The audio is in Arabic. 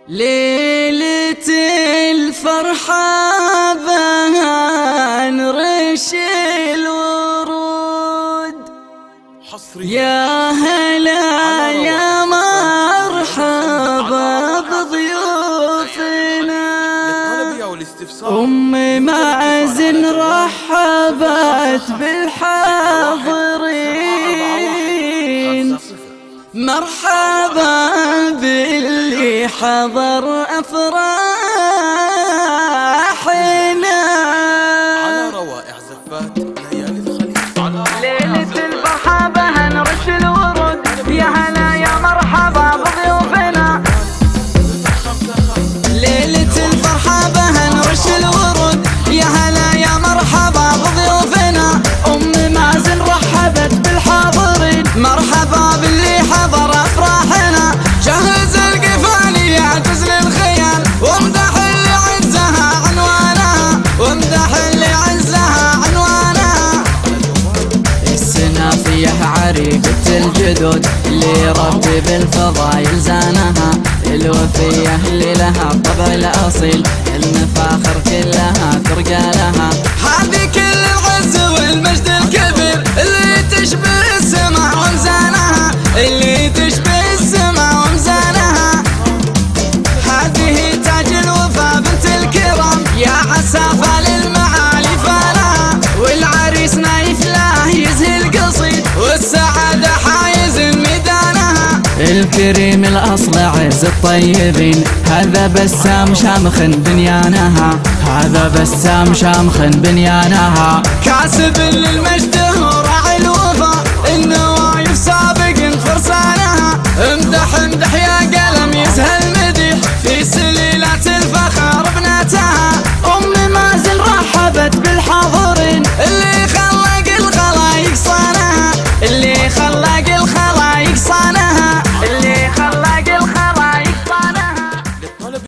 ليلة الفرحة بها نرش الورود، يا هلا يا مرحبا بضيوفنا. أم معزن رحبت بالحاضرين، مرحبا باللي حضر أفراحنا. على روائع زفات ليالي الخليج، ليلة الفرحة بها نرش الورود، يا هلا يا مرحبا بضيوفنا. ليلة الفرحة بها نرش الورود، يا هلا يا مرحبا بضيوفنا. أم مازن رحبت بالحاضرين، مرحبا باللي حضر أفراحنا. جهز القفال يعتز للخيال، وامدح اللي عزها عنوانها، وامدح اللي عزها عنوانها. السنافية عريقة الجدود، اللي رتب الفضايل زانها. الوفية اللي لها الطبع الأصيل، المفاخر كلها ترقى لها. هذه كل العز والمجد الكبير، اللي تشبه السماء ومزانها، اللي تشبه السماء ومزانها. هذه تاج الوفا بنت الكرام، يا عسافة للمعالي فالها. والعريس نايف له يزهي القصيد، والسعادة حايز ميدانها. الكريم الأصل عز الطيبين، هذا بسام شامخ بنيانها، هذا بسام شامخ بنيانها. كاسب للمجد